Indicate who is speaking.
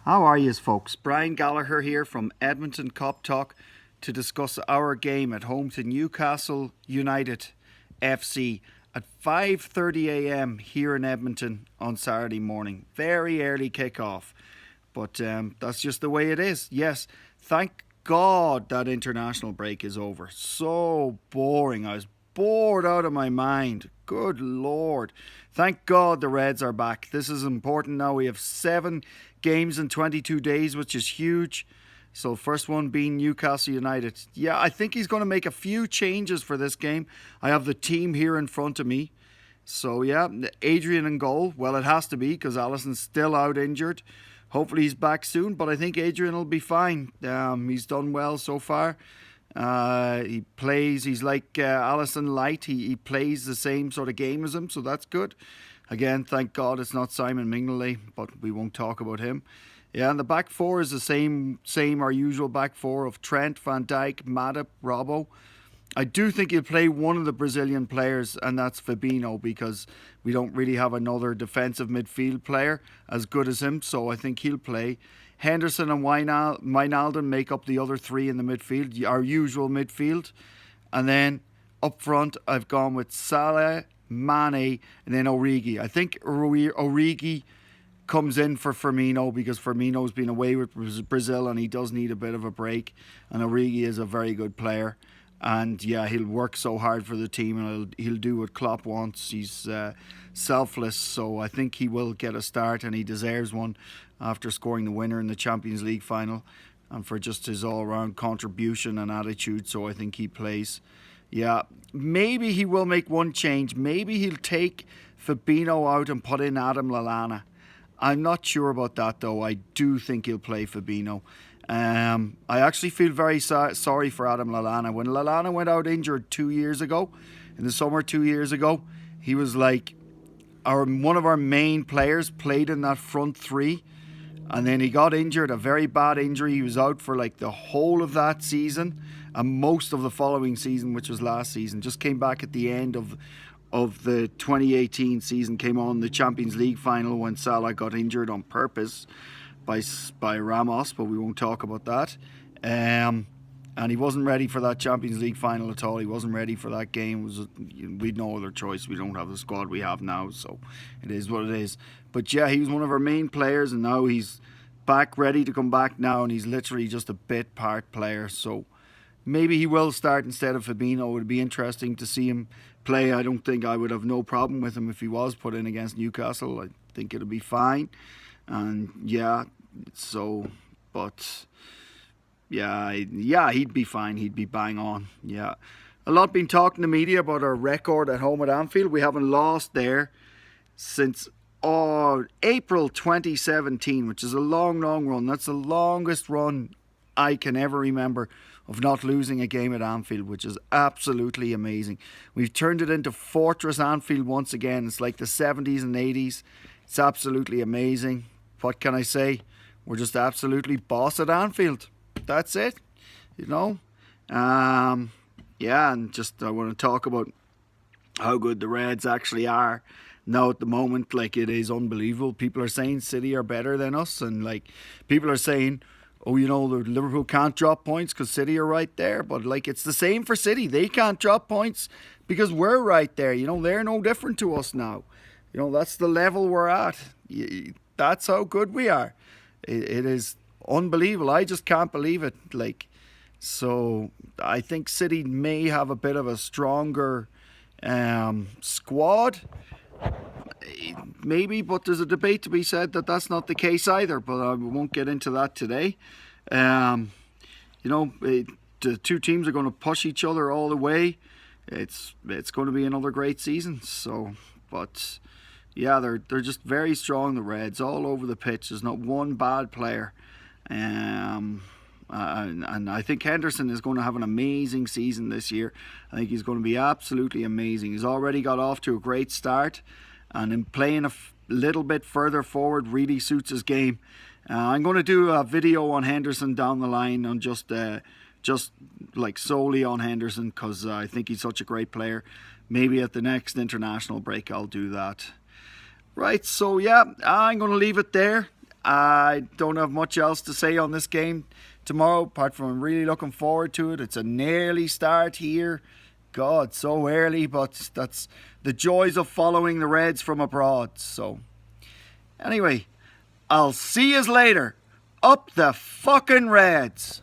Speaker 1: How are yous, folks? Brian Gallagher here from Edmonton Cop Talk to discuss our game at home to Newcastle United FC at 5:30 a.m. here in Edmonton on Saturday morning. Very early kickoff, but that's just the way it is. Yes, thank God that international break is over. So boring. I was bored out of my mind. Good Lord. Thank God the Reds are back. This is important now. We have 7 games in 22 days, which is huge. So, first one being Newcastle United. Yeah, I think he's going to make a few changes for this game. I have the team here in front of me. So, yeah, Adrian in goal. Well, it has to be because Alisson's still out injured. Hopefully he's back soon, but I think Adrian will be fine. He's done well so far. He plays, he's like Alisson Light. He plays the same sort of game as him, so that's good. Again, thank God it's not Simon Mignolet, but we won't talk about him. Yeah, and the back four is the same our usual back four of Trent, Van Dijk, Matip, Robbo. I do think he'll play one of the Brazilian players, and that's Fabinho, because we don't really have another defensive midfield player as good as him, so I think he'll play. Henderson and Wijnaldum make up the other three in the midfield, our usual midfield. And then up front, I've gone with Salah, Mane, and then Origi. I think Origi comes in for Firmino because Firmino's been away with Brazil and he does need a bit of a break. And Origi is a very good player. And yeah, he'll work so hard for the team and he'll do what Klopp wants. He's selfless, so I think he will get a start and he deserves one after scoring the winner in the Champions League final and for just his all-round contribution and attitude, so I think he plays. Yeah, maybe he will make one change. Maybe he'll take Fabinho out and put in Adam Lallana. I'm not sure about that, though. I do think he'll play Fabinho. I actually feel very sorry for Adam Lallana. When Lallana went out injured 2 years ago, in the summer 2 years ago, he was like one of our main players, played in that front three, and then he got injured, a very bad injury. He was out for like the whole of that season and most of the following season, which was last season. Just came back at the end of the 2018 season, came on the Champions League final when Salah got injured on purpose by Ramos, but we won't talk about that. And he wasn't ready for that Champions League final at all. He wasn't ready for that game. We'd no other choice. We don't have the squad we have now, so it is what it is. But yeah, he was one of our main players, and now he's back, ready to come back now, and he's literally just a bit part player. So maybe he will start instead of Fabinho. It would be interesting to see him play. I don't think I would have no problem with him if he was put in against Newcastle. I think it'll be fine. And yeah, so, but yeah, he'd be fine. He'd be bang on. Yeah. A lot been talking to media about our record at home at Anfield. We haven't lost there since April 2017, which is a long, long run. That's the longest run I can ever remember of not losing a game at Anfield, which is absolutely amazing. We've turned it into Fortress Anfield once again. It's like the 70s and 80s. It's absolutely amazing. What can I say? We're just absolutely boss at Anfield. That's it, you know. Yeah, and just I want to talk about how good the Reds actually are now at the moment. Like, it is unbelievable. People are saying City are better than us, and like people are saying, oh, you know, Liverpool can't drop points because City are right there. But like, it's the same for City. They can't drop points because we're right there. You know, they're no different to us now. You know, that's the level we're at. That's how good we are. It is unbelievable. I just can't believe it. Like, so I think City may have a bit of a stronger squad, maybe, but there's a debate to be said that that's not the case either. But we won't get into that today. You know, the two teams are going to push each other all the way. It's going to be another great season. So, but yeah, they're just very strong. The Reds all over the pitch. There's not one bad player. And I think Henderson is going to have an amazing season this year. I think he's going to be absolutely amazing. He's already got off to a great start, and in playing a little bit further forward really suits his game. I'm going to do a video on Henderson down the line, on just like solely on Henderson, because I think he's such a great player. Maybe at the next international break I'll do that. Right, so yeah, I'm going to leave it there. I don't have much else to say on this game tomorrow, apart from I'm really looking forward to it. It's an early start here. God, so early, but that's the joys of following the Reds from abroad. So, anyway, I'll see yous later. Up the fucking Reds!